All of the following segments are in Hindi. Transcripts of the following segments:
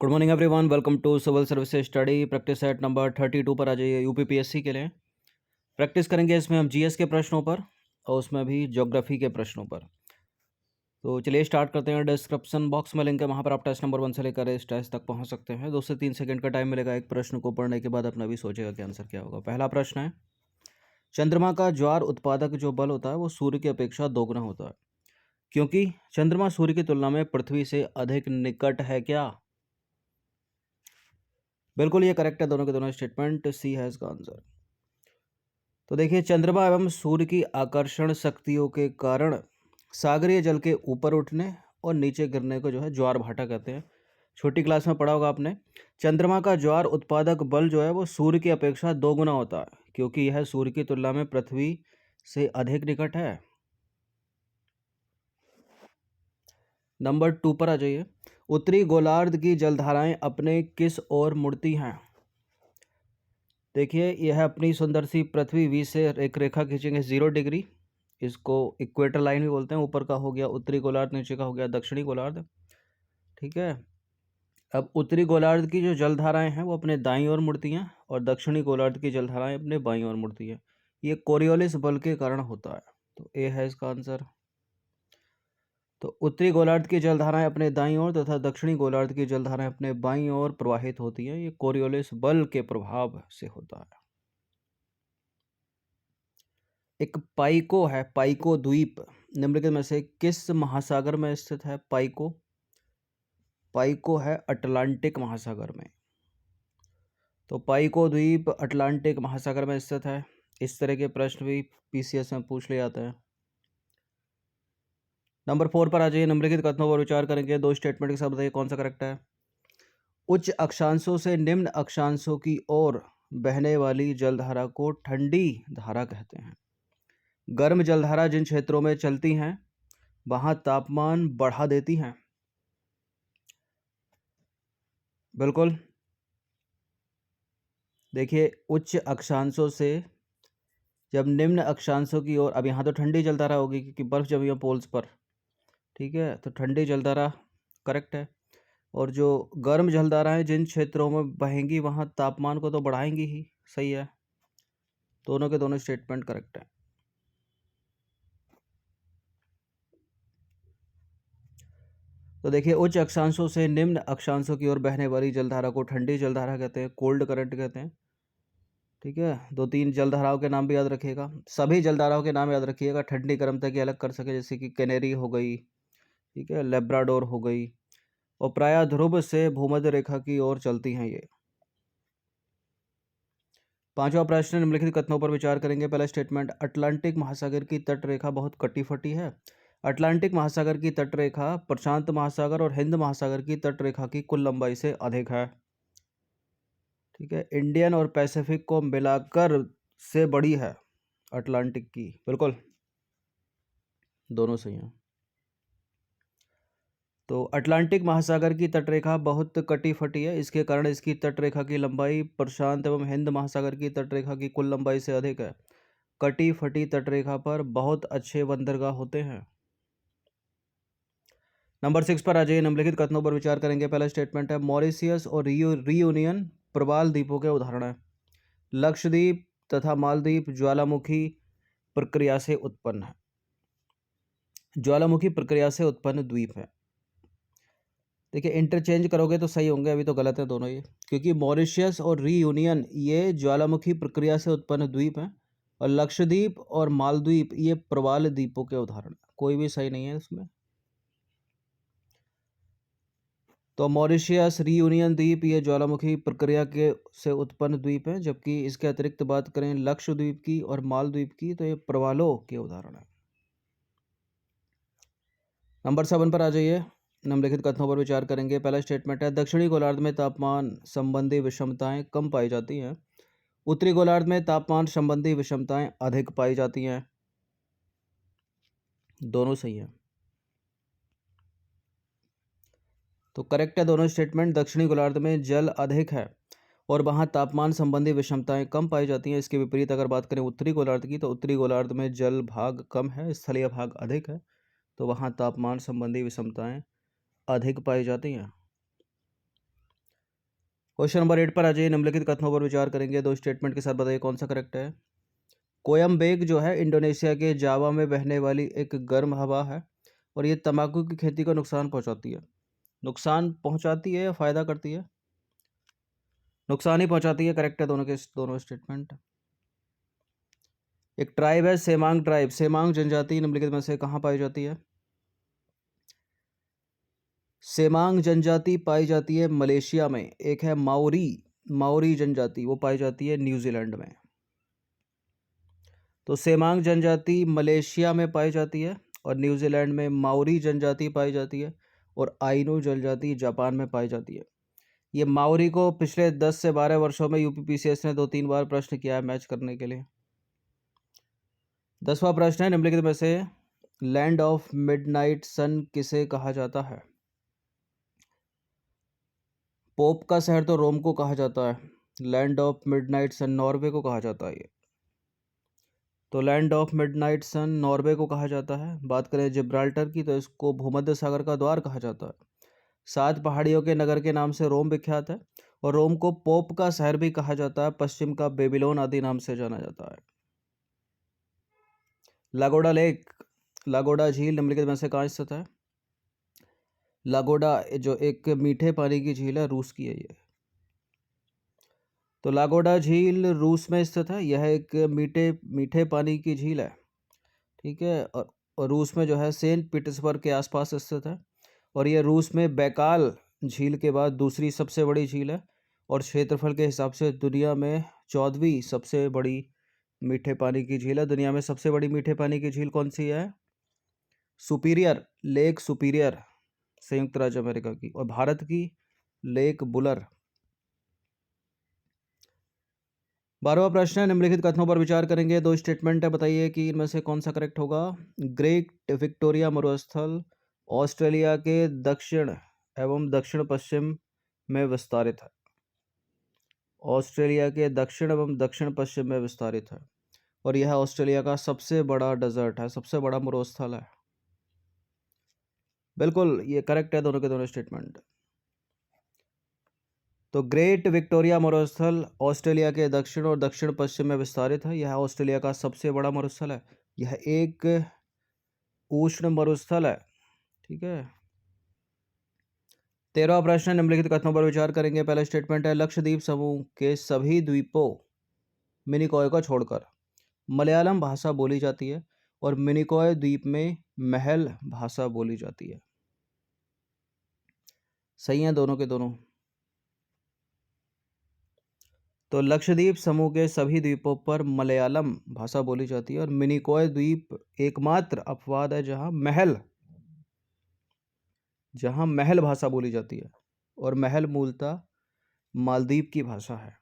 Good morning everyone, welcome to civil services study practice set number 32 पर आ जाइए। यूपीपीएससी के लिए प्रैक्टिस करेंगे। इसमें हम जीएस के प्रश्नों पर और उसमें भी ज्योग्राफी के प्रश्नों पर। तो चलिए स्टार्ट करते हैं। डिस्क्रिप्शन बॉक्स में लिंक है, वहाँ पर आप टेस्ट नंबर 1 से लेकर इस टेस्ट तक पहुँच सकते हैं। 2 से 3 सेकंड का टाइम मिलेगा एक प्रश्न को पढ़ने के बाद। अपना भी सोचेगा कि आंसर क्या होगा। पहला प्रश्न है, चंद्रमा का ज्वार उत्पादक जो बल होता है वो सूर्य की अपेक्षा दोगुना होता है, क्योंकि चंद्रमा सूर्य की तुलना में पृथ्वी से अधिक निकट है। क्या? बिल्कुल ये करेक्ट है, दोनों के दोनों स्टेटमेंट। सी है इसका आंसर। तो देखिए, चंद्रमा एवं सूर्य की आकर्षण शक्तियों के कारण सागरीय जल के ऊपर उठने और नीचे गिरने को जो है ज्वार भाटा कहते हैं। छोटी क्लास में पढ़ा होगा आपने। चंद्रमा का ज्वार उत्पादक बल जो है वो सूर्य की अपेक्षा दोगुना होता है, क्योंकि यह सूर्य की तुलना में पृथ्वी से अधिक निकट है। नंबर 2 पर आ जाइए। उत्तरी गोलार्ध की जलधाराएं अपने किस ओर मुड़ती हैं? देखिए, यह अपनी सुंदर सी पृथ्वी वी से एक रेखा खींचेंगे 0 डिग्री। इसको इक्वेटर लाइन भी बोलते हैं। ऊपर का हो गया उत्तरी गोलार्ध, नीचे का हो गया दक्षिणी गोलार्ध। ठीक है। अब उत्तरी गोलार्ध की जो जलधाराएं हैं वो अपने दाईं ओर मुड़ती हैं और दक्षिणी गोलार्ध की जलधाराएं अपने बाईं ओर मुड़ती हैं। ये कोरियोलिस बल के कारण होता है। तो ए है इसका आंसर। तो उत्तरी गोलार्ध की जलधाराएं अपने दाईं ओर तथा दक्षिणी गोलार्ध की जलधाराएं अपने बाईं ओर प्रवाहित होती हैं। ये कोरियोलिस बल के प्रभाव से होता है। एक पाइको है, पाइको द्वीप निम्नलिखित में से किस महासागर में स्थित है? पाइको पाइको है अटलांटिक महासागर में। तो पाइको द्वीप अटलांटिक महासागर में स्थित है। इस तरह के प्रश्न भी पीसीएस में पूछ ले जाते हैं। नंबर 4 पर आ जाइए। निम्नलिखित कथनों पर विचार करेंगे। 2 स्टेटमेंट के साथ बताइए कौन सा करेक्ट है। उच्च अक्षांशों से निम्न अक्षांशों की ओर बहने वाली जलधारा को ठंडी धारा कहते हैं। गर्म जलधारा जिन क्षेत्रों में चलती हैं वहां तापमान बढ़ा देती हैं। बिल्कुल। देखिए, उच्च अक्षांशों से जब निम्न अक्षांशों की ओर, अब यहाँ तो ठंडी जलधारा होगी क्योंकि बर्फ जमी है पोल्स पर। ठीक है, तो ठंडी जलधारा करेक्ट है। और जो गर्म जलधाराएं जिन क्षेत्रों में बहेंगी वहाँ तापमान को तो बढ़ाएंगी ही। सही है, दोनों के दोनों स्टेटमेंट करेक्ट है। तो देखिए, उच्च अक्षांशों से निम्न अक्षांशों की ओर बहने वाली जलधारा को ठंडी जलधारा कहते हैं, कोल्ड करंट कहते हैं। ठीक है, 2-3 जलधाराओं के नाम भी याद रखिएगा। सभी जलधाराओं के नाम याद रखिएगा, ठंडी गर्मता की अलग कर सके, जैसे कि कैनेरी हो गई, ठीक है, लेब्राडोर हो गई, और प्रायः ध्रुव से भूमध्य रेखा की ओर चलती हैं ये। 5वां प्रश्न, निम्नलिखित कथनों पर विचार करेंगे। पहला स्टेटमेंट, अटलांटिक महासागर की तट रेखा बहुत कटी फटी है। अटलांटिक महासागर की तट रेखा प्रशांत महासागर और हिंद महासागर की तट रेखा की कुल लंबाई से अधिक है। ठीक है, इंडियन और पैसिफिक को मिलाकर से बड़ी है अटलांटिक की। बिल्कुल, दोनों सही हैं। तो अटलांटिक महासागर की तटरेखा बहुत कटी फटी है, इसके कारण इसकी तटरेखा की लंबाई प्रशांत एवं हिंद महासागर की तटरेखा की कुल लंबाई से अधिक है। कटी फटी तटरेखा पर बहुत अच्छे बंदरगाह होते हैं। नंबर 6 पर आ जाइए। निम्नलिखित कथनों पर विचार करेंगे। पहला स्टेटमेंट है, मॉरिशियस और रियूनियन प्रवाल द्वीपों के उदाहरण है। लक्षद्वीप तथा मालदीव ज्वालामुखी प्रक्रिया से उत्पन्न है। ज्वालामुखी प्रक्रिया से उत्पन्न द्वीप है। देखिए, इंटरचेंज करोगे तो सही होंगे, अभी तो गलत है दोनों ये, क्योंकि मॉरिशियस और रीयूनियन ये ज्वालामुखी प्रक्रिया से उत्पन्न द्वीप हैं और लक्षद्वीप और मालद्वीप ये प्रवाल द्वीपों के उदाहरण हैं। कोई भी सही नहीं है इसमें। तो मॉरिशियस, रीयूनियन द्वीप ये ज्वालामुखी प्रक्रिया के से उत्पन्न द्वीप हैं, जबकि इसके अतिरिक्त बात करें लक्षद्वीप की और मालद्वीप की तो ये प्रवालों के उदाहरण हैं। नंबर 7 पर आ जाइए। निम्नलिखित कथनों पर विचार करेंगे। पहला स्टेटमेंट है, दक्षिणी गोलार्ध में तापमान संबंधी विषमताएं कम पाई जाती हैं। उत्तरी गोलार्ध में तापमान संबंधी विषमताएं अधिक पाई जाती हैं। दोनों सही हैं। तो करेक्ट है दोनों स्टेटमेंट। दक्षिणी गोलार्ध में जल अधिक है और वहां तापमान संबंधी विषमताएं कम पाई जाती हैं। इसके विपरीत अगर बात करें उत्तरी गोलार्ध की, तो उत्तरी गोलार्ध में जल भाग कम है, स्थलीय भाग अधिक है, तो वहां तापमान संबंधी विषमताएं अधिक पाई जाती हैं। क्वेश्चन नंबर 8 पर आ जाइए। निम्नलिखित कथनों पर विचार करेंगे, दो स्टेटमेंट के साथ बताइए कौन सा करेक्ट है। कोयम्बेक जो है इंडोनेशिया के जावा में बहने वाली एक गर्म हवा है और ये तंबाकू की खेती को नुकसान पहुंचाती है। नुकसान पहुंचाती है या फायदा करती है? नुकसान ही पहुंचाती है, करेक्ट है दोनों के दोनों स्टेटमेंट। एक ट्राइब है सेमांग ट्राइब। सेमांग जनजाति निम्नलिखित में से कहाँ पाई जाती है? सेमांग जनजाति पाई जाती है मलेशिया में। एक है माओरी, माओरी जनजाति, वो पाई जाती है न्यूजीलैंड में। तो सेमांग जनजाति मलेशिया में पाई जाती है और न्यूजीलैंड में माओरी जनजाति पाई जाती है और आइनू जनजाति जापान में पाई जाती है। ये माओरी को पिछले 10 से 12 वर्षों में यूपीपीसीएस ने 2-3 बार प्रश्न किया है मैच करने के लिए। 10वां प्रश्न है, निम्नलिखित में से लैंड ऑफ मिडनाइट सन किसे कहा जाता है? पोप का शहर तो रोम को कहा जाता है, land of midnight sun Norway को कहा जाता है ये। तो land of midnight sun Norway को कहा जाता है। बात करें जिब्राल्टर की तो इसको भूमध्य सागर का द्वार कहा जाता है। 7 पहाड़ियों के नगर के नाम से रोम विख्यात है और रोम को पोप का शहर भी कहा जाता है। पश्चिम का बेबीलोन आदि नाम से जाना जाता है। लागोडा लेक, लागोडा झील निम्नलिखित में से कहाँ स्थित है? लागोडा जो एक मीठे पानी की झील है, रूस की है ये। तो लागोडा झील रूस में स्थित है। यह एक मीठे पानी की झील है, ठीक है। और रूस में जो है सेंट पीटर्सबर्ग के आसपास स्थित है और यह रूस में बैकाल झील के बाद दूसरी सबसे बड़ी झील है और क्षेत्रफल के हिसाब से दुनिया में 14वीं सबसे बड़ी मीठे पानी की झील है। दुनिया में सबसे बड़ी मीठे पानी की झील कौन सी है? सुपीरियर, लेक सुपीरियर, संयुक्त राज्य अमेरिका की। और भारत की लेक बुलर। 12वां प्रश्न है, निम्नलिखित कथनों पर विचार करेंगे, दो स्टेटमेंट है, बताइए कि इनमें से कौन सा करेक्ट होगा। ग्रेट विक्टोरिया मरुस्थल ऑस्ट्रेलिया के दक्षिण एवं दक्षिण पश्चिम में विस्तारित है। ऑस्ट्रेलिया के दक्षिण एवं दक्षिण पश्चिम में विस्तारित है और यह ऑस्ट्रेलिया का सबसे बड़ा डेजर्ट है, सबसे बड़ा मरुस्थल है। बिल्कुल ये करेक्ट है दोनों के दोनों स्टेटमेंट। तो ग्रेट विक्टोरिया मरुस्थल ऑस्ट्रेलिया के दक्षिण और दक्षिण पश्चिम में विस्तारित है। यह ऑस्ट्रेलिया का सबसे बड़ा मरुस्थल है। यह एक उष्ण मरुस्थल है, ठीक है। 13वां प्रश्न, निम्नलिखित कथनों पर विचार करेंगे। पहला स्टेटमेंट है, लक्षद्वीप समूह के सभी द्वीपों मिनिकॉय को छोड़कर मलयालम भाषा बोली जाती है और मिनिकॉय द्वीप में महल भाषा बोली जाती है। सही है दोनों के दोनों। तो लक्षद्वीप समूह के सभी द्वीपों पर मलयालम भाषा बोली जाती है और मिनिकॉय द्वीप एकमात्र अपवाद है जहां महल भाषा बोली जाती है और महल मूलतः मालदीव की भाषा है।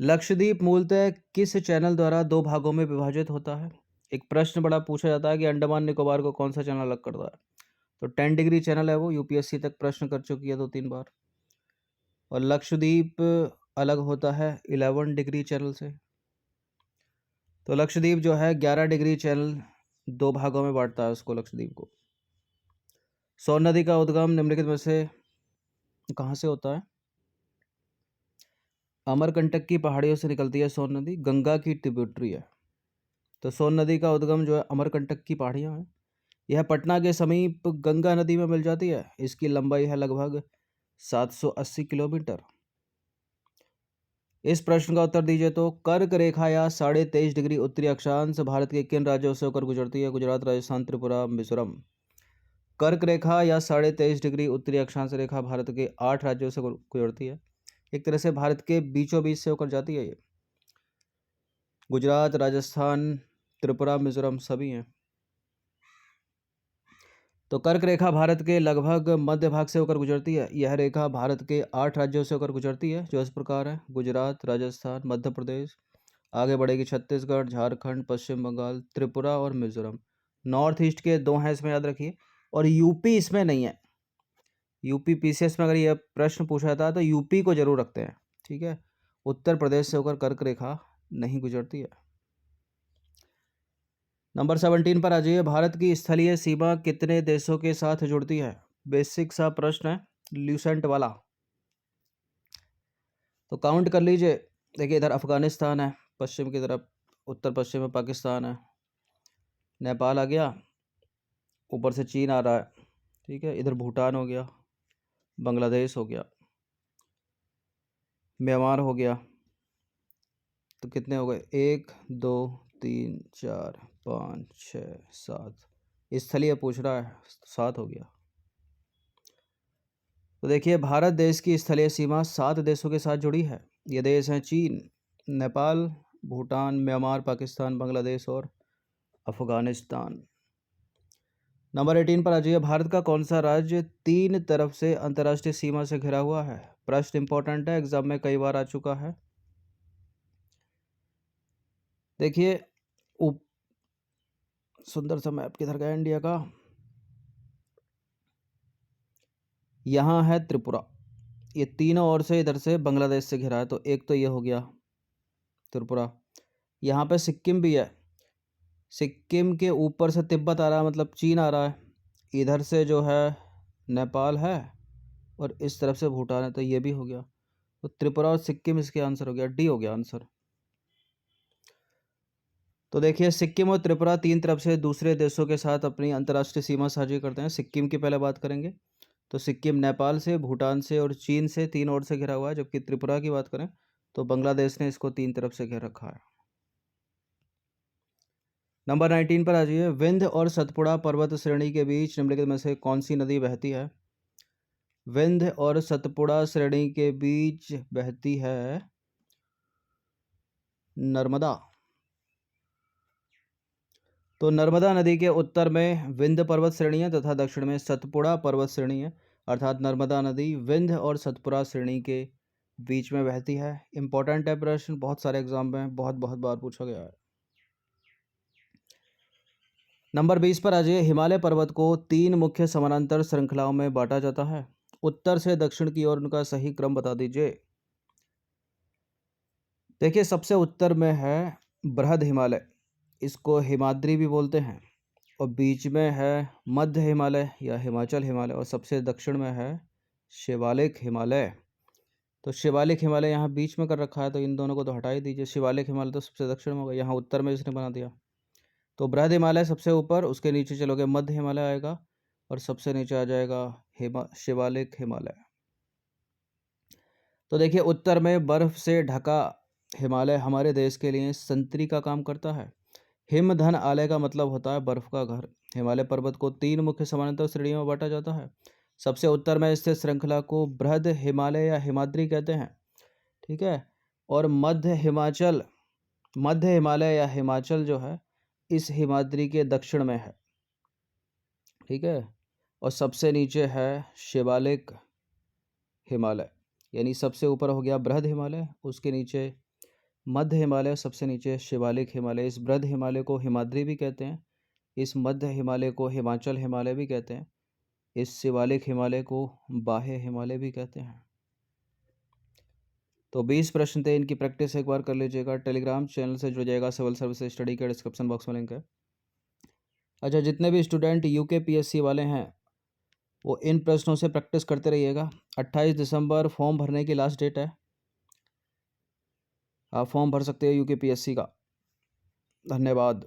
लक्षद्वीप मूलतः किस चैनल द्वारा दो भागों में विभाजित होता है? एक प्रश्न बड़ा पूछा जाता है कि अंडमान निकोबार को कौन सा चैनल अलग करता है? तो 10 डिग्री चैनल है वो, यूपीएससी तक प्रश्न कर चुकी है 2-3 बार। और लक्षद्वीप अलग होता है 11 डिग्री चैनल से। तो लक्षद्वीप जो है 11 डिग्री चैनल दो भागों में बांटता है उसको, लक्षद्वीप को। सोन नदी का उद्गम निम्नलिखित में से कहाँ से होता है? अमरकंटक की पहाड़ियों से निकलती है सोन नदी, गंगा की ट्रिब्यूटरी है। तो सोन नदी का उद्गम जो है अमरकंटक की पहाड़ियाँ हैं। यह पटना के समीप गंगा नदी में मिल जाती है। इसकी लंबाई है लगभग 780 किलोमीटर। इस प्रश्न का उत्तर दीजिए। तो कर्क रेखा या 23.5 डिग्री उत्तरी अक्षांश भारत के किन राज्यों से होकर गुजरती है? गुजरात, राजस्थान, त्रिपुरा, मिजोरम। कर्क रेखा या 23.5 डिग्री उत्तरी अक्षांश रेखा भारत के 8 राज्यों से गुजरती है। एक तरह से भारत के बीचों बीच से होकर जाती है ये। गुजरात, राजस्थान, त्रिपुरा, मिजोरम सभी हैं। तो कर्क रेखा भारत के लगभग मध्य भाग से होकर गुजरती है। यह रेखा भारत के 8 राज्यों से होकर गुजरती है, जो इस प्रकार है: गुजरात, राजस्थान, मध्य प्रदेश, आगे बढ़ेगी छत्तीसगढ़, झारखंड, पश्चिम बंगाल, त्रिपुरा और मिजोरम। नॉर्थ ईस्ट के 2 हैं इसमें, याद रखिए। और यूपी इसमें नहीं है। यूपी पीसीएस में अगर यह प्रश्न पूछा था तो यूपी को जरूर रखते हैं, ठीक है। उत्तर प्रदेश से होकर कर्क रेखा नहीं गुजरती है। नंबर 17 पर आ जाइए। भारत की स्थलीय सीमा कितने देशों के साथ जुड़ती है? बेसिक सा प्रश्न है, ल्यूसेंट वाला। तो काउंट कर लीजिए। देखिए इधर अफ़गानिस्तान है पश्चिम की तरफ, उत्तर पश्चिम में पाकिस्तान है, नेपाल आ गया, ऊपर से चीन आ रहा है, ठीक है, इधर भूटान हो गया, बांग्लादेश हो गया, म्यांमार हो गया। तो कितने हो गए? 1 2 3 4 5 6 7। स्थलीय पूछ रहा है, 7 हो गया। तो देखिए भारत देश की स्थलीय सीमा 7 देशों के साथ जुड़ी है। ये देश हैं चीन, नेपाल, भूटान, म्यांमार, पाकिस्तान, बांग्लादेश और अफ़गानिस्तान। नंबर 18 पर आ जाइए। भारत का कौन सा राज्य 3 तरफ से अंतर्राष्ट्रीय सीमा से घिरा हुआ है? प्रश्न इंपॉर्टेंट है, एग्जाम में कई बार आ चुका है। देखिए सुंदर सा मैप किधर गया इंडिया का? यहाँ है त्रिपुरा, ये तीनों ओर से इधर से बांग्लादेश से घिरा है। तो एक तो ये हो गया त्रिपुरा। यहाँ पे सिक्किम भी है, सिक्किम के ऊपर से तिब्बत आ रहा है, मतलब चीन आ रहा है। इधर से जो है नेपाल है और इस तरफ से भूटान है, तो ये भी हो गया। तो त्रिपुरा और सिक्किम इसके आंसर हो गया, डी हो गया आंसर। तो देखिए सिक्किम और त्रिपुरा 3 तरफ से दूसरे देशों के साथ अपनी अंतर्राष्ट्रीय सीमा साझी करते हैं। सिक्किम की पहले बात करेंगे तो सिक्किम नेपाल से, भूटान से और चीन से 3 ओर से घिरा हुआ है। जबकि त्रिपुरा की बात करें तो बांग्लादेश ने इसको 3 तरफ से घेर रखा है। नंबर 19 पर आ जाइए। विंध्य और सतपुड़ा पर्वत श्रेणी के बीच निम्नलिखित में से कौन सी नदी बहती है? विंध्य और सतपुड़ा श्रेणी के बीच बहती है नर्मदा। तो नर्मदा नदी के उत्तर में विंध्य पर्वत श्रेणी है तथा दक्षिण में सतपुड़ा पर्वत श्रेणी है। अर्थात नर्मदा नदी विंध्य और सतपुड़ा श्रेणी के बीच में बहती है। इंपॉर्टेंट है प्रश्न, बहुत सारे एग्जाम में बहुत बहुत बार पूछा गया है। नंबर 20 पर आ जाइए। हिमालय पर्वत को 3 मुख्य समानांतर श्रृंखलाओं में बांटा जाता है। उत्तर से दक्षिण की ओर उनका सही क्रम बता दीजिए। देखिए सबसे उत्तर में है बृहद हिमालय, इसको हिमाद्री भी बोलते हैं, और बीच में है मध्य हिमालय या हिमाचल हिमालय, और सबसे दक्षिण में है शिवालिक हिमालय। तो शिवालिक हिमालय यहाँ बीच में कर रखा है, तो इन दोनों को तो हटा ही दीजिए। शिवालिक हिमालय तो सबसे दक्षिण में होगा, यहाँ उत्तर में इसने बना दिया। तो बृहद हिमालय सबसे ऊपर, उसके नीचे चलोगे मध्य हिमालय आएगा, और सबसे नीचे आ जाएगा शिवालिक हिमालय। तो देखिए उत्तर में बर्फ से ढका हिमालय हमारे देश के लिए संतरी का काम करता है। हिमधन आलय का मतलब होता है बर्फ का घर। हिमालय पर्वत को 3 मुख्य समानांतर श्रेणियों में बांटा जाता है। सबसे उत्तर में स्थित श्रृंखला को बृहद हिमालय या हिमाद्री कहते हैं, ठीक है। और मध्य हिमालय या हिमाचल जो है इस हिमाद्री के दक्षिण में है, ठीक है। और सबसे नीचे है शिवालिक हिमालय, यानी सबसे ऊपर हो गया बृहद हिमालय, उसके नीचे मध्य हिमालय, सबसे नीचे शिवालिक हिमालय। इस बृहद हिमालय को हिमाद्री भी कहते हैं, इस मध्य हिमालय को हिमाचल हिमालय भी कहते हैं, इस शिवालिक हिमालय को बाह्य हिमालय भी कहते हैं। तो 20 प्रश्न थे, इनकी प्रैक्टिस एक बार कर लीजिएगा। टेलीग्राम चैनल से जुड़ जाएगा, सिविल सर्विस स्टडी का डिस्क्रिप्शन बॉक्स में लिंक है। अच्छा, जितने भी स्टूडेंट UKPSC वाले हैं वो इन प्रश्नों से प्रैक्टिस करते रहिएगा। 28 दिसंबर फॉर्म भरने की लास्ट डेट है, आप फॉर्म भर सकते हो UKPSC का। धन्यवाद।